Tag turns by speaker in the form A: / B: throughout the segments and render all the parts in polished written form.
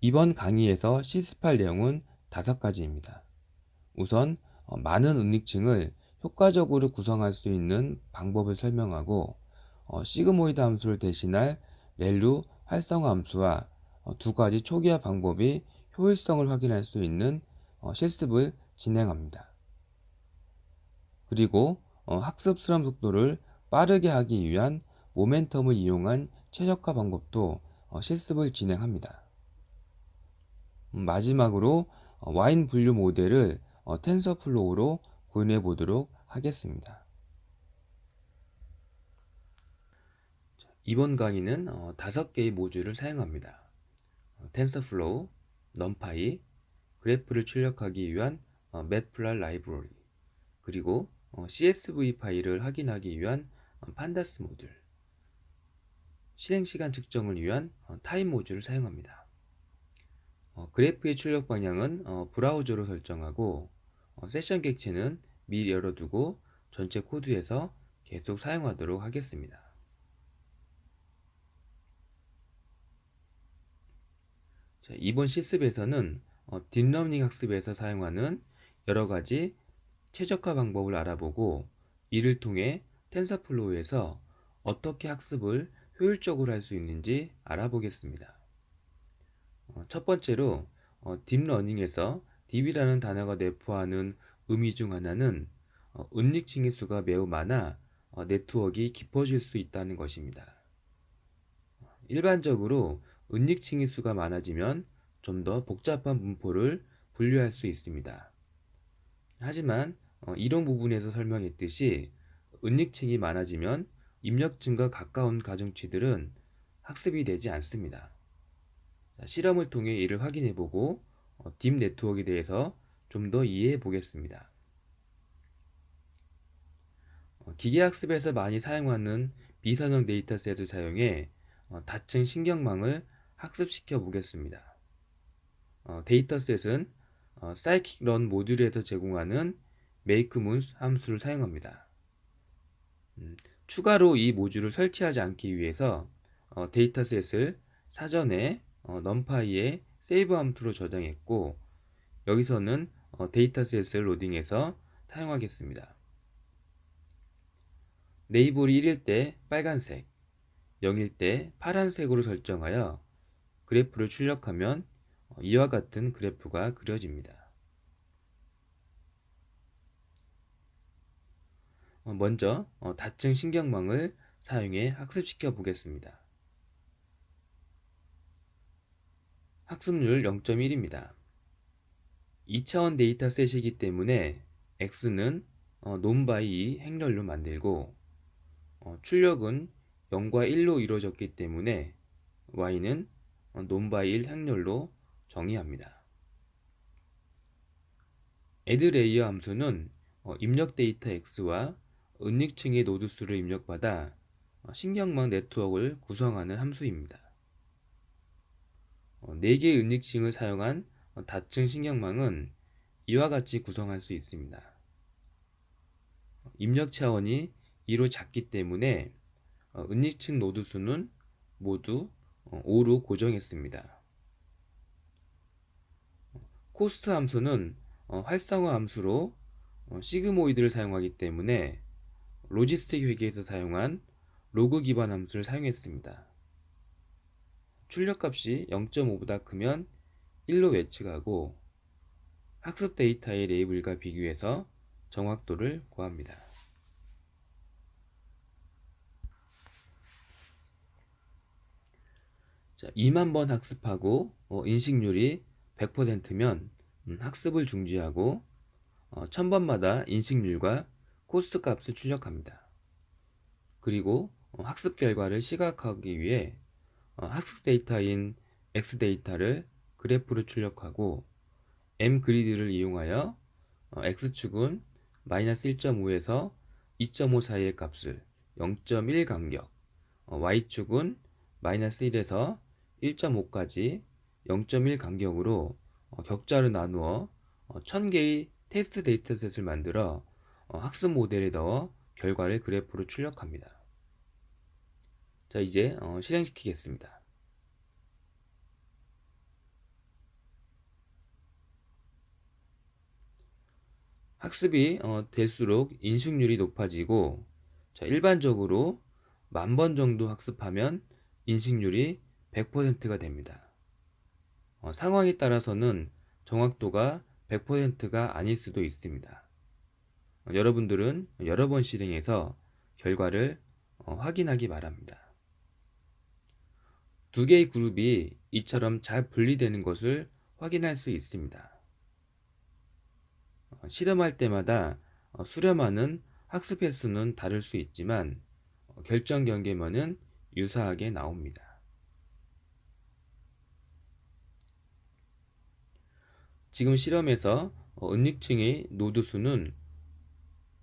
A: 이번 강의에서 실습할 내용은 5가지입니다. 우선 많은 은닉층을 효과적으로 구성할 수 있는 방법을 설명하고 시그모이드 함수를 대신할 렐루 활성화 함수와 2가지 초기화 방법이 효율성을 확인할 수 있는 실습을 진행합니다. 그리고 학습 실험 속도를 빠르게 하기 위한 모멘텀을 이용한 최적화 방법도 실습을 진행합니다. 마지막으로 와인 분류 모델을 텐서플로우로 구현해 보도록 하겠습니다. 이번 강의는 5개의 모듈을 사용합니다. 텐서플로우, 넘파이, 그래프를 출력하기 위한 매트플랫 라이브러리, 그리고 CSV 파일을 확인하기 위한 판다스 모듈, 실행시간 측정을 위한 타임 모듈을 사용합니다. 그래프의 출력 방향은 브라우저로 설정하고 세션 객체는 미리 열어두고 전체 코드에서 계속 사용하도록 하겠습니다. 자, 이번 실습에서는 딥러닝 학습에서 사용하는 여러가지 최적화 방법을 알아보고 이를 통해 텐서플로우에서 어떻게 학습을 효율적으로 할 수 있는지 알아보겠습니다. 첫 번째로 딥러닝에서 딥이라는 단어가 내포하는 의미 중 하나는 은닉층의 수가 매우 많아 네트워크가 깊어질 수 있다는 것입니다. 일반적으로 은닉층의 수가 많아지면 좀 더 복잡한 분포를 분류할 수 있습니다. 하지만 이론 부분에서 설명했듯이 은닉층이 많아지면 입력층과 가까운 가중치들은 학습이 되지 않습니다. 실험을 통해 이를 확인해보고 딥 네트워크에 대해서 좀 더 이해해 보겠습니다. 기계학습에서 많이 사용하는 비선형 데이터셋을 사용해 다층 신경망을 학습시켜 보겠습니다. 데이터셋은 scikit-learn 모듈에서 제공하는 makeMoons 함수를 사용합니다. 추가로 이 모듈을 설치하지 않기 위해서 데이터셋을 사전에 numpy의 save 함수로 저장했고 여기서는 데이터셋을 로딩해서 사용하겠습니다. 레이블이 1일 때 빨간색, 0일 때 파란색으로 설정하여 그래프를 출력하면 이와 같은 그래프가 그려집니다. 먼저 다층 신경망을 사용해 학습시켜 보겠습니다. 학습률 0.1입니다. 2차원 데이터셋이기 때문에 X는 논바이 행렬로 만들고 출력은 0과 1로 이루어졌기 때문에 Y는 논바이 1 행렬로 정의합니다. addLayer 함수는 입력 데이터 X와 은닉층의 노드 수를 입력받아 신경망 네트워크를 구성하는 함수입니다. 4개의 은닉층을 사용한 다층 신경망은 이와 같이 구성할 수 있습니다. 입력 차원이 2로 작기 때문에 은닉층 노드 수는 모두 5로 고정했습니다. 코스트 함수는 활성화 함수로 시그모이드를 사용하기 때문에 로지스틱 회계에서 사용한 로그 기반 함수를 사용했습니다. 출력값이 0.5보다 크면 1로 예측하고 학습 데이터의 레이블과 비교해서 정확도를 구합니다. 자, 2만 번 학습하고 인식률이 100%면 학습을 중지하고 1000번마다 인식률과 코스트 값을 출력합니다. 그리고 학습 결과를 시각화하기 위해 학습 데이터인 X 데이터를 그래프로 출력하고 M 그리드를 이용하여 X축은 마이너스 1.5에서 2.5 사이의 값을 0.1 간격, Y축은 마이너스 1에서 1.5까지 0.1 간격으로 격자를 나누어 1000개의 테스트 데이터셋을 만들어 학습 모델에 넣어 결과를 그래프로 출력합니다. 자, 이제 실행시키겠습니다. 학습이 될수록 인식률이 높아지고, 자, 일반적으로 10,000번 정도 학습하면 인식률이 100%가 됩니다. 상황에 따라서는 정확도가 100%가 아닐 수도 있습니다. 여러분들은 여러 번 실행해서 결과를 확인하기 바랍니다. 두 개의 그룹이 이처럼 잘 분리되는 것을 확인할 수 있습니다. 실험할 때마다 수렴하는 학습 횟수는 다를 수 있지만 결정 경계면은 유사하게 나옵니다. 지금 실험에서 은닉층의 노드 수는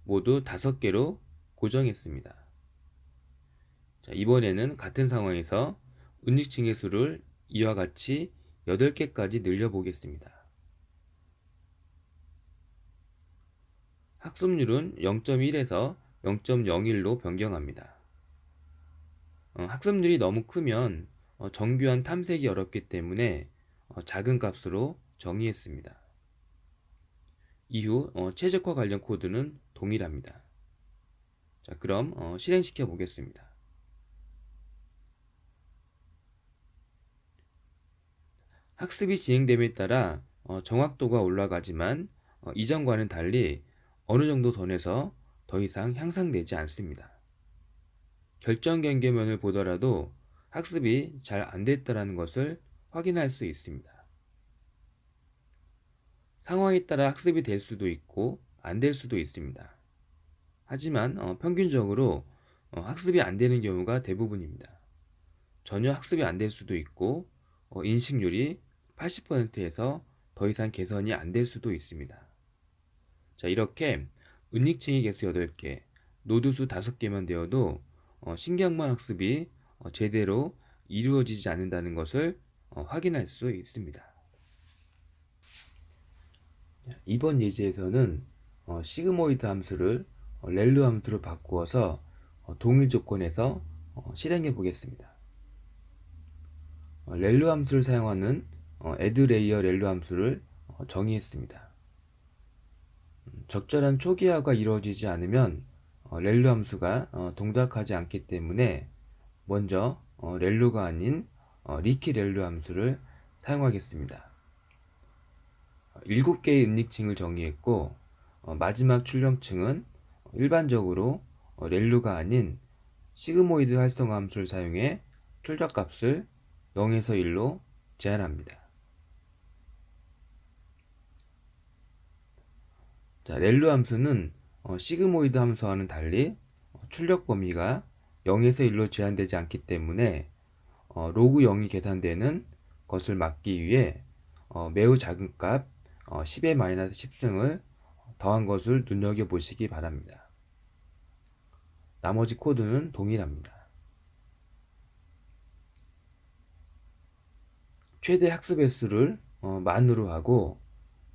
A: 모두 5개로 고정했습니다. 자, 이번에는 같은 상황에서 은닉층의 수를 이와 같이 8개까지 늘려보겠습니다. 학습률은 0.1에서 0.01로 변경합니다. 학습률이 너무 크면 정교한 탐색이 어렵기 때문에 작은 값으로 정의했습니다. 이후 최적화 관련 코드는 동일합니다. 자, 그럼 실행시켜 보겠습니다. 학습이 진행됨에 따라 정확도가 올라가지만 이전과는 달리 어느 정도 선에서 더 이상 향상되지 않습니다. 결정 경계면을 보더라도 학습이 잘 안 됐다는 것을 확인할 수 있습니다. 상황에 따라 학습이 될 수도 있고 안 될 수도 있습니다. 하지만 평균적으로 학습이 안 되는 경우가 대부분입니다. 전혀 학습이 안 될 수도 있고 인식률이 80%에서 더 이상 개선이 안 될 수도 있습니다. 자, 이렇게 은닉층의 개수 8개, 노드수 5개만 되어도 신경망 학습이 제대로 이루어지지 않는다는 것을 확인할 수 있습니다. 이번 예제에서는 시그모이드 함수를 렐루 함수로 바꾸어서 동일 조건에서 실행해 보겠습니다. 렐루 함수를 사용하는 addLayer 렐루 함수를 정의했습니다. 적절한 초기화가 이루어지지 않으면 렐루 함수가 동작하지 않기 때문에 먼저 렐루가 아닌 리키 렐루 함수를 사용하겠습니다. 7개의 은닉층을 정의했고 마지막 출력층은 일반적으로 렐루가 아닌 시그모이드 활성화 함수를 사용해 출력값을 0에서 1로 제한합니다. 자, 렐루 함수는 시그모이드 함수와는 달리 출력 범위가 0에서 1로 제한되지 않기 때문에 로그 0이 계산되는 것을 막기 위해 매우 작은 값 10의 마이너스 10승을 더한 것을 눈여겨보시기 바랍니다. 나머지 코드는 동일합니다. 최대 학습 횟수를 만으로 하고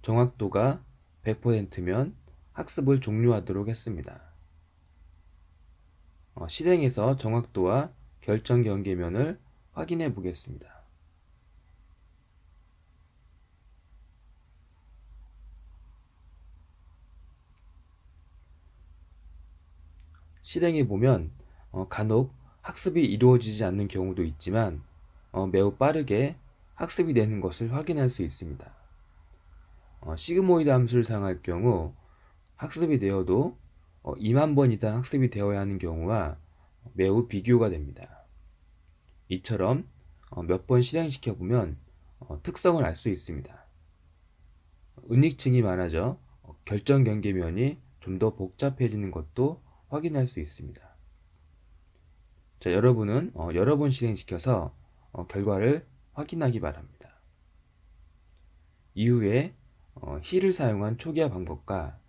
A: 정확도가 100%면 학습을 종료하도록 했습니다. 실행해서 정확도와 결정 경계면을 확인해 보겠습니다. 실행해 보면 간혹 학습이 이루어지지 않는 경우도 있지만 매우 빠르게 학습이 되는 것을 확인할 수 있습니다. 시그모이드 함수를 사용할 경우 학습이 되어도 2만 번 이상 학습이 되어야 하는 경우와 매우 비교가 됩니다. 이처럼 몇 번 실행시켜 보면 특성을 알 수 있습니다. 은닉층이 많아져 결정 경계면이 좀 더 복잡해지는 것도 확인할 수 있습니다. 자, 여러분은 여러 번 실행시켜서 결과를 확인하기 바랍니다. 이후에 힐을 사용한 초기화 방법과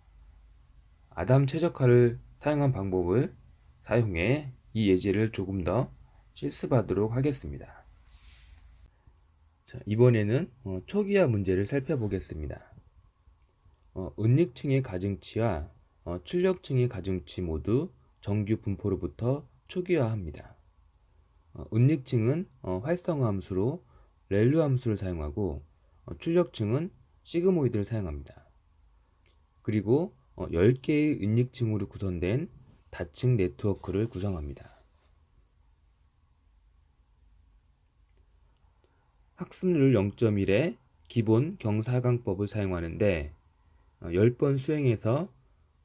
A: 아담 최적화를 사용한 방법을 사용해 이 예제를 조금 더 실습하도록 하겠습니다. 자, 이번에는 초기화 문제를 살펴보겠습니다. 은닉층의 가중치와 출력층의 가중치 모두 정규 분포로부터 초기화합니다. 은닉층은 활성화 함수로 렐루 함수를 사용하고 출력층은 시그모이드를 사용합니다. 그리고 10개의 은닉층으로 구성된 다층 네트워크를 구성합니다. 학습률 0.1의 기본 경사하강법을 사용하는데 10번 수행해서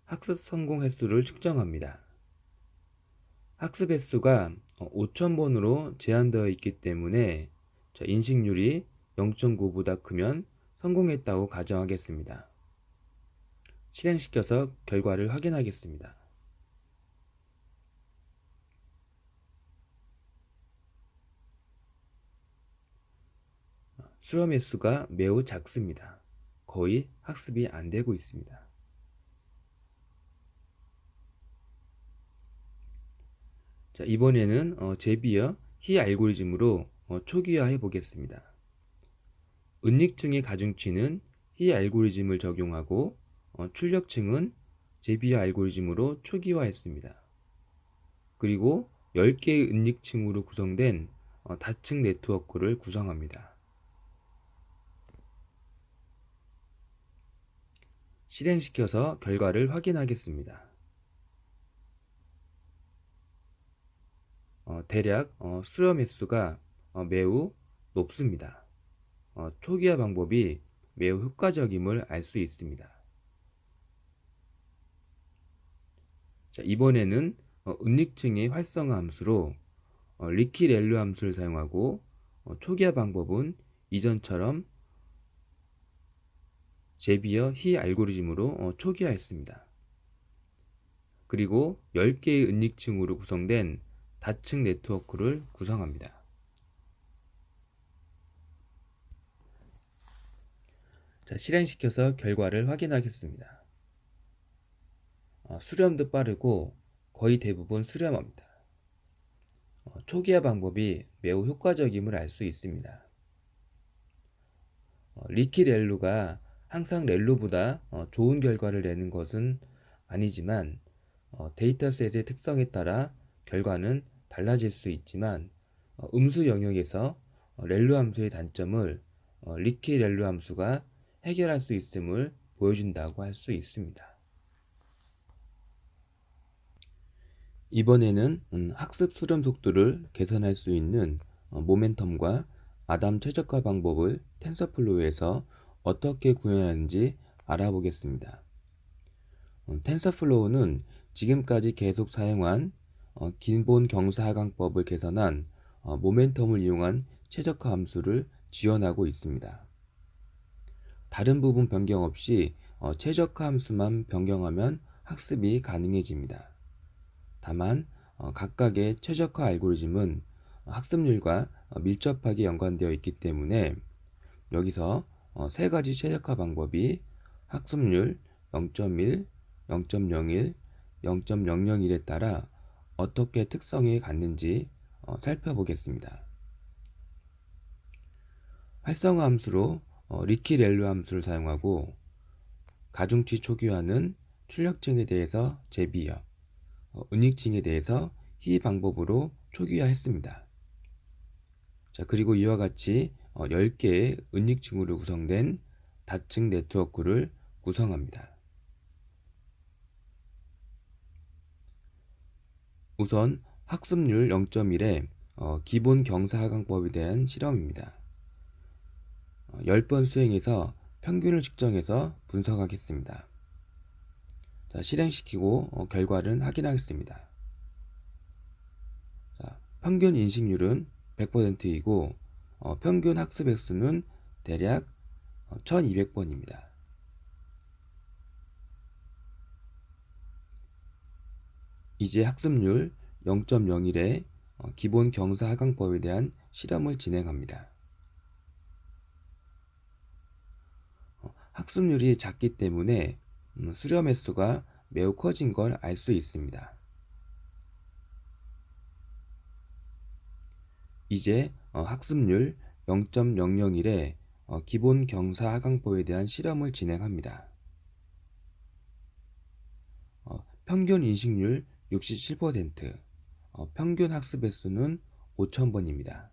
A: 학습 성공 횟수를 측정합니다. 학습 횟수가 5,000번으로 제한되어 있기 때문에 인식률이 0.9보다 크면 성공했다고 가정하겠습니다. 실행시켜서 결과를 확인하겠습니다. 수렴 횟수가 매우 작습니다. 거의 학습이 안 되고 있습니다. 자, 이번에는 제비어 히 알고리즘으로 초기화해 보겠습니다. 은닉층의 가중치는 히 알고리즘을 적용하고 출력층은 제비어 알고리즘으로 초기화했습니다. 그리고 10개의 은닉층으로 구성된 다층 네트워크를 구성합니다. 실행시켜서 결과를 확인하겠습니다. 대략 수렴 횟수가 매우 높습니다. 초기화 방법이 매우 효과적임을 알 수 있습니다. 자, 이번에는 은닉층의 활성화 함수로 리키렐로 함수를 사용하고 초기화 방법은 이전처럼 제비어 히 알고리즘으로 초기화했습니다. 그리고 10개의 은닉층으로 구성된 다층 네트워크를 구성합니다. 자, 실행시켜서 결과를 확인하겠습니다. 수렴도 빠르고 거의 대부분 수렴합니다. 초기화 방법이 매우 효과적임을 알 수 있습니다. 리키렐로가 항상 렐로보다 좋은 결과를 내는 것은 아니지만 데이터셋의 특성에 따라 결과는 달라질 수 있지만 음수 영역에서 렐로 함수의 단점을 리키렐로 함수가 해결할 수 있음을 보여준다고 할 수 있습니다. 이번에는 학습 수렴 속도를 개선할 수 있는 모멘텀과 아담 최적화 방법을 텐서플로우에서 어떻게 구현하는지 알아보겠습니다. 텐서플로우는 지금까지 계속 사용한 기본 경사하강법을 개선한 모멘텀을 이용한 최적화 함수를 지원하고 있습니다. 다른 부분 변경 없이 최적화 함수만 변경하면 학습이 가능해집니다. 다만 각각의 최적화 알고리즘은 학습률과 밀접하게 연관되어 있기 때문에 여기서 세 가지 최적화 방법이 학습률 0.1, 0.01, 0.001에 따라 어떻게 특성이 같는지 살펴보겠습니다. 활성화 함수로 리키렐로 함수를 사용하고 가중치 초기화는 출력층에 대해서 제비어, 은닉층에 대해서 히 방법으로 초기화했습니다. 자, 그리고 이와 같이 10개의 은닉층으로 구성된 다층 네트워크를 구성합니다. 우선 학습률 0.1의 기본 경사하강법에 대한 실험입니다. 10번 수행해서 평균을 측정해서 분석하겠습니다. 자, 실행시키고 결과를 확인하겠습니다. 자, 평균 인식률은 100%이고 평균 학습 횟수는 대략 1200번입니다. 이제 학습률 0.01의 기본 경사하강법에 대한 실험을 진행합니다. 학습률이 작기 때문에 수렴 횟수가 매우 커진 걸 알 수 있습니다. 이제 학습률 0.001의 기본 경사하강법에 대한 실험을 진행합니다. 평균 인식률 67%, 평균 학습 횟수는 5000번입니다.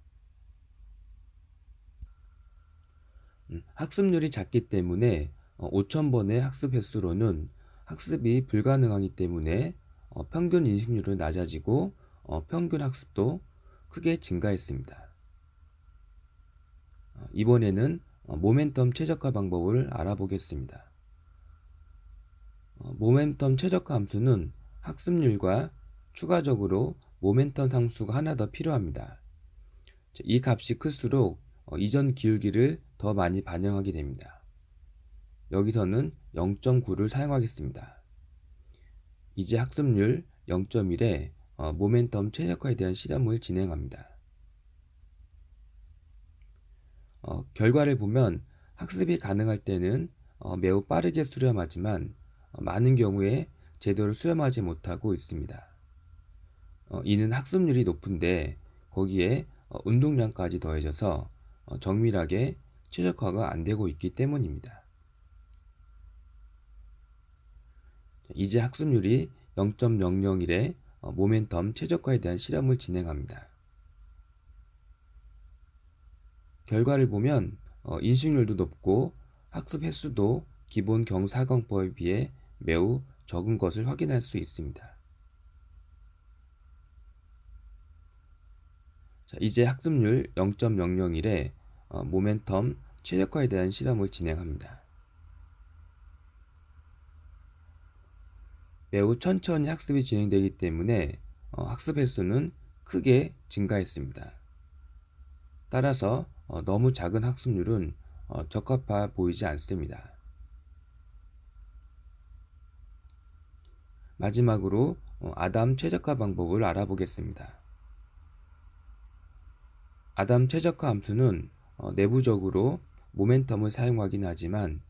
A: 학습률이 작기 때문에 5000번의 학습 횟수로는 학습이 불가능하기 때문에 평균 인식률은 낮아지고 평균 학습도 크게 증가했습니다. 이번에는 모멘텀 최적화 방법을 알아보겠습니다. 모멘텀 최적화 함수는 학습률과 추가적으로 모멘텀 상수가 하나 더 필요합니다. 이 값이 클수록 이전 기울기를 더 많이 반영하게 됩니다. 여기서는 0.9를 사용하겠습니다. 이제 학습률 0.1에 모멘텀 최적화에 대한 실험을 진행합니다. 결과를 보면 학습이 가능할 때는 매우 빠르게 수렴하지만 많은 경우에 제대로 수렴하지 못하고 있습니다. 이는 학습률이 높은데 거기에 운동량까지 더해져서 정밀하게 최적화가 안 되고 있기 때문입니다. 이제 학습률이 0.001에 모멘텀 최적화에 대한 실험을 진행합니다. 결과를 보면 인식률도 높고 학습 횟수도 기본 경사광법에 비해 매우 적은 것을 확인할 수 있습니다. 자, 이제 학습률 0.001에 모멘텀 최적화에 대한 실험을 진행합니다. 매우 천천히 학습이 진행되기 때문에 학습 횟수는 크게 증가했습니다. 따라서 너무 작은 학습률은 적합해 보이지 않습니다. 마지막으로 아담 최적화 방법을 알아보겠습니다. 아담 최적화 함수는 내부적으로 모멘텀을 사용하긴 하지만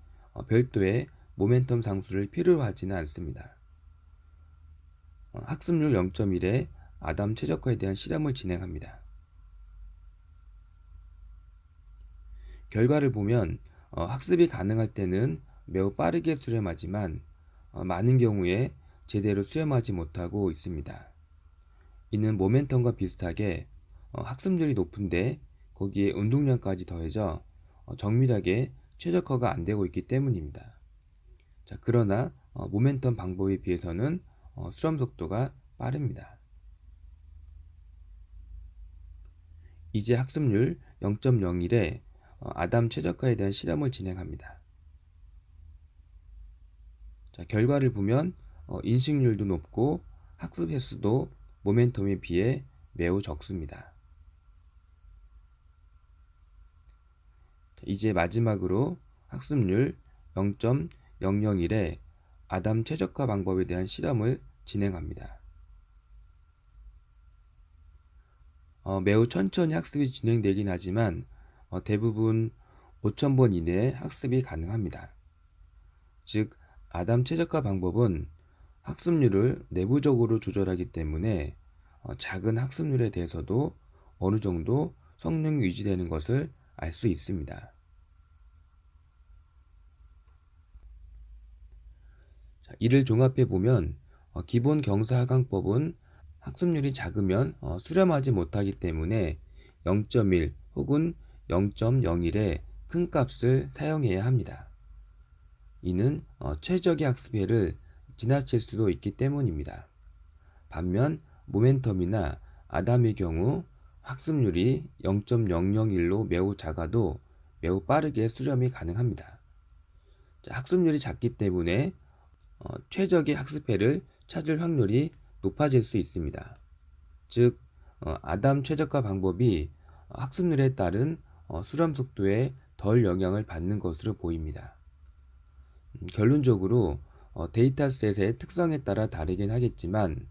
A: 별도의 모멘텀 상수를 필요로 하지는 않습니다. 학습률 0.1에 아담 최적화에 대한 실험을 진행합니다. 결과를 보면 학습이 가능할 때는 매우 빠르게 수렴하지만 많은 경우에 제대로 수렴하지 못하고 있습니다. 이는 모멘텀과 비슷하게 학습률이 높은데 거기에 운동량까지 더해져 정밀하게 최적화가 안 되고 있기 때문입니다. 자, 그러나 모멘텀 방법에 비해서는 수렴 속도가 빠릅니다. 이제 학습률 0.01에 아담 최적화에 대한 실험을 진행합니다. 자, 결과를 보면 인식률도 높고 학습 횟수도 모멘텀에 비해 매우 적습니다. 자, 이제 마지막으로 학습률 0.001에 아담 최적화 방법에 대한 실험을 진행합니다. 매우 천천히 학습이 진행되긴 하지만 대부분 5,000번 이내에 학습이 가능합니다. 즉, 아담 최적화 방법은 학습률을 내부적으로 조절하기 때문에 작은 학습률에 대해서도 어느 정도 성능이 유지되는 것을 알 수 있습니다. 자, 이를 종합해 보면 기본 경사하강법은 학습률이 작으면 수렴하지 못하기 때문에 0.1 혹은 0.01의 큰 값을 사용해야 합니다. 이는 최적의 학습회를 지나칠 수도 있기 때문입니다. 반면 모멘텀이나 아담의 경우 학습률이 0.001로 매우 작아도 매우 빠르게 수렴이 가능합니다. 학습률이 작기 때문에 최적의 학습회를 찾을 확률이 높아질 수 있습니다. 즉, 아담 최적화 방법이 학습률에 따른 수렴 속도에 덜 영향을 받는 것으로 보입니다. 결론적으로 데이터셋의 특성에 따라 다르긴 하겠지만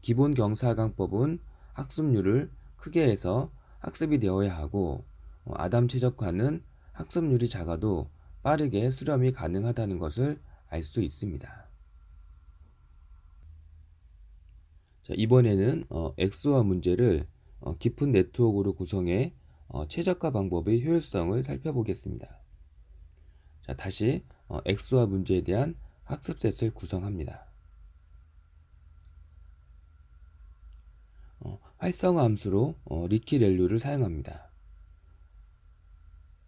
A: 기본 경사하강법은 학습률을 크게 해서 학습이 되어야 하고 아담 최적화는 학습률이 작아도 빠르게 수렴이 가능하다는 것을 알 수 있습니다. 자, 이번에는 엑소와 문제를 깊은 네트워크로 구성해 최적화 방법의 효율성을 살펴보겠습니다. 자, 다시 엑소와 문제에 대한 학습셋을 구성합니다. 활성화 함수로 리키렐류를 사용합니다.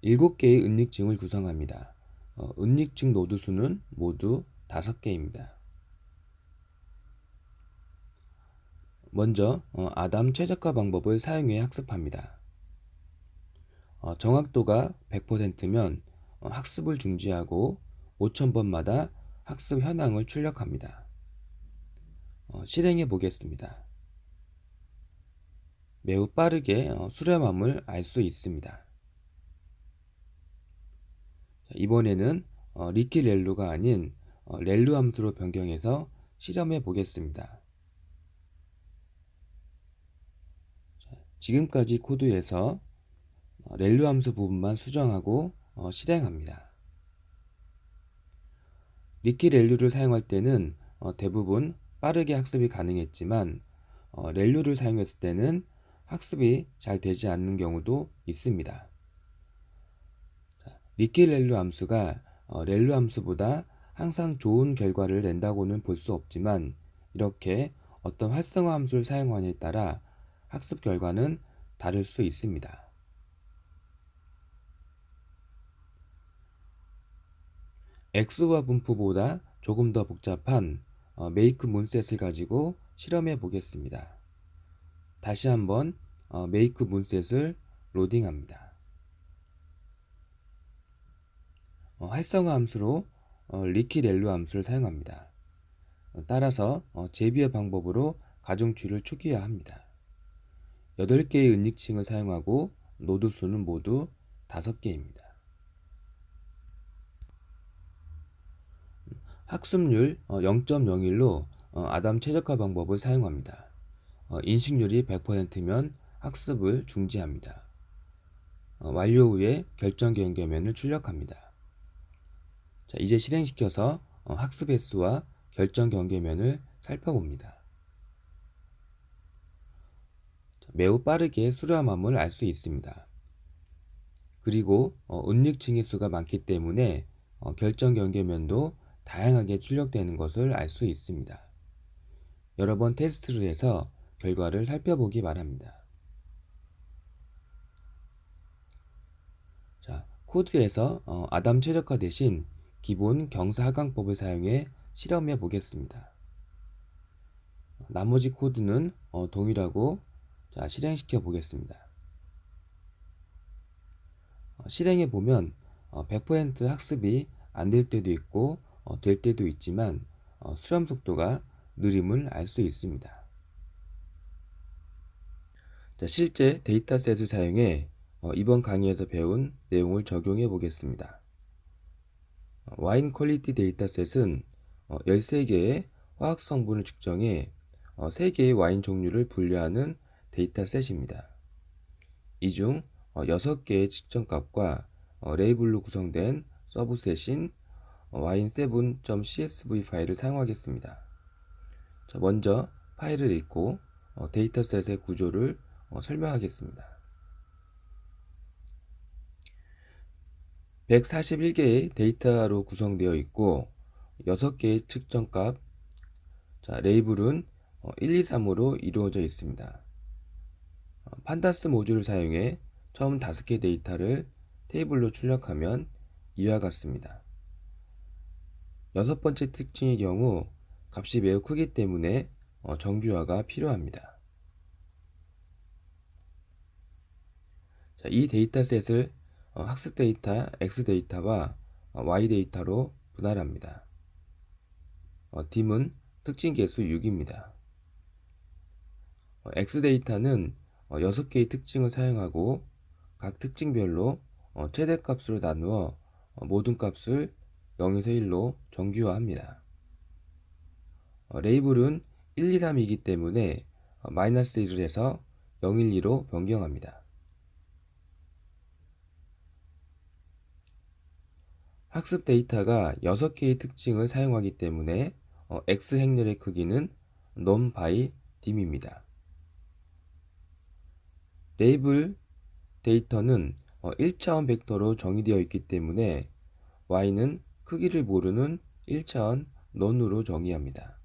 A: 7개의 은닉층을 구성합니다. 은닉층 노드 수는 모두 5개입니다. 먼저 아담 최적화 방법을 사용해 학습합니다. 정확도가 100%면 학습을 중지하고 5000번마다 학습 현황을 출력합니다. 실행해 보겠습니다. 매우 빠르게 수렴함을 알 수 있습니다. 이번에는 리키 렐루가 아닌 렐루 함수로 변경해서 실험해 보겠습니다. 지금까지 코드에서 렐루 함수 부분만 수정하고 실행합니다. 리키 렐루를 사용할 때는 대부분 빠르게 학습이 가능했지만 렐루를 사용했을 때는 학습이 잘 되지 않는 경우도 있습니다. 리키 렐루 함수가 렐루 함수보다 항상 좋은 결과를 낸다고는 볼 수 없지만 이렇게 어떤 활성화 함수를 사용하느냐에 따라 학습 결과는 다를 수 있습니다. 엑스와 분포보다 조금 더 복잡한 메이크 문셋을 가지고 실험해 보겠습니다. 다시 한번 메이크 문셋을 로딩합니다. 활성화 함수로 리키 렐루 함수를 사용합니다. 따라서 제비의 방법으로 가중치를 초기화합니다. 8개의 은닉칭을 사용하고 노드 수는 모두 5개입니다. 학습률 0.01로 아담 최적화 방법을 사용합니다. 인식률이 100%면 학습을 중지합니다. 완료 후에 결정 경계면을 출력합니다. 자, 이제 실행시켜서 학습 횟수와 결정 경계면을 살펴봅니다. 매우 빠르게 수렴함을 알 수 있습니다. 그리고 은닉칭의 수가 많기 때문에 결정 경계면도 다양하게 출력되는 것을 알 수 있습니다. 여러 번 테스트를 해서 결과를 살펴보기 바랍니다. 자, 코드에서 아담 최적화 대신 기본 경사 하강법을 사용해 실험해 보겠습니다. 나머지 코드는 동일하고 실행시켜 보겠습니다. 실행해 보면 100% 학습이 안 될 때도 있고 될 때도 있지만 수렴 속도가 느림을 알 수 있습니다. 자, 실제 데이터셋을 사용해 이번 강의에서 배운 내용을 적용해 보겠습니다. 와인 퀄리티 데이터셋은 13개의 화학 성분을 측정해 3개의 와인 종류를 분류하는 데이터셋입니다. 이 중 6개의 측정값과 레이블로 구성된 서브셋인 wine7.csv 파일을 사용하겠습니다. 자, 먼저 파일을 읽고 데이터셋의 구조를 설명하겠습니다. 141개의 데이터로 구성되어 있고 6개의 측정값, 자, 레이블은 1, 2, 3으로 이루어져 있습니다. 판다스 모듈을 사용해 처음 5개 데이터를 테이블로 출력하면 이와 같습니다. 6번째 특징의 경우 값이 매우 크기 때문에 정규화가 필요합니다. 자, 이 데이터셋을 학습 데이터 X 데이터와 Y 데이터로 분할합니다. 딤은 특징 개수 6입니다. X 데이터는 6개의 특징을 사용하고 각 특징별로 최대값으로 나누어 모든 값을 0에서 1로 정규화합니다. 레이블은 1, 2, 3이기 때문에 마이너스 1을 해서 0, 1, 2로 변경합니다. 학습 데이터가 6개의 특징을 사용하기 때문에 X 행렬의 크기는 non by dim입니다. 레이블 데이터는 1차원 벡터로 정의되어 있기 때문에 y는 크기를 모르는 1차원 non으로 정의합니다.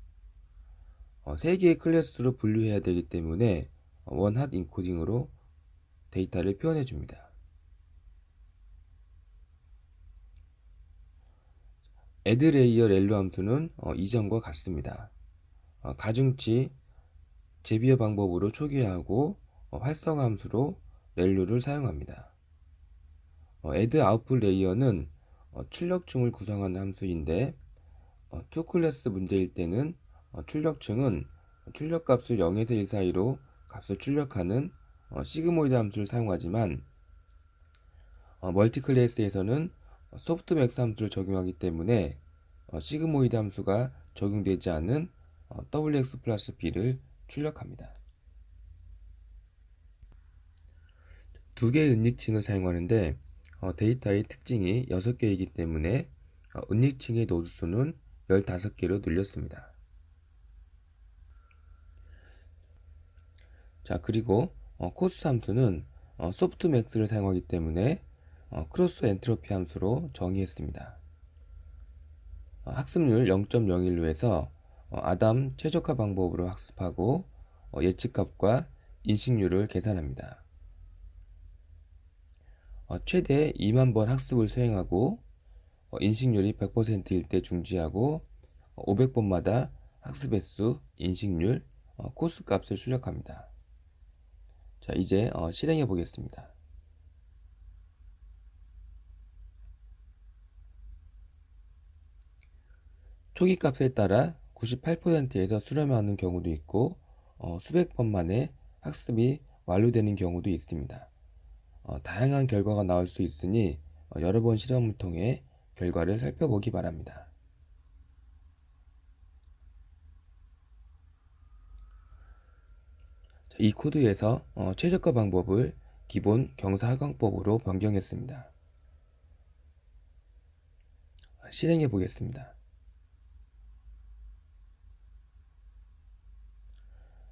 A: 3개의 클래스로 분류해야 되기 때문에 원핫 인코딩으로 데이터를 표현해 줍니다. add layer 렐로 함수는 이전과 같습니다. 가중치 제비어 방법으로 초기화하고 활성화 함수로 렐로를 사용합니다. add output layer는 출력층을 구성하는 함수인데 toClass 문제일 때는 출력층은 출력값을 0에서 1 사이로 값을 출력하는 시그모이드 함수를 사용하지만 멀티클래스에서는 소프트맥스 함수를 적용하기 때문에 시그모이드 함수가 적용되지 않은 wx 플러스 b를 출력합니다. 두 개의 은닉층을 사용하는데 데이터의 특징이 6개이기 때문에 은닉층의 노드수는 15개로 늘렸습니다. 자, 그리고 코스 함수는 소프트맥스를 사용하기 때문에 크로스 엔트로피 함수로 정의했습니다. 학습률 0.01로 해서 아담 최적화 방법으로 학습하고 예측값과 인식률을 계산합니다. 최대 2만 번 학습을 수행하고 인식률이 100%일 때 중지하고 500번마다 학습 횟수, 인식률, 코스 값을 출력합니다. 자, 이제 실행해 보겠습니다. 초기 값에 따라 98%에서 수렴하는 경우도 있고 수백 번 만에 학습이 완료되는 경우도 있습니다. 다양한 결과가 나올 수 있으니 여러 번 실험을 통해 결과를 살펴보기 바랍니다. 이 코드에서 최적화 방법을 기본 경사하강법으로 변경했습니다. 실행해 보겠습니다.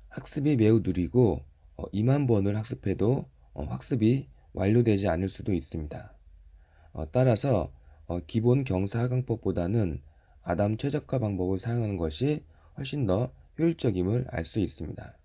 A: 학습이 매우 느리고 2만 번을 학습해도 학습이 완료되지 않을 수도 있습니다. 따라서 기본 경사하강법보다는 아담 최적화 방법을 사용하는 것이 훨씬 더 효율적임을 알 수 있습니다.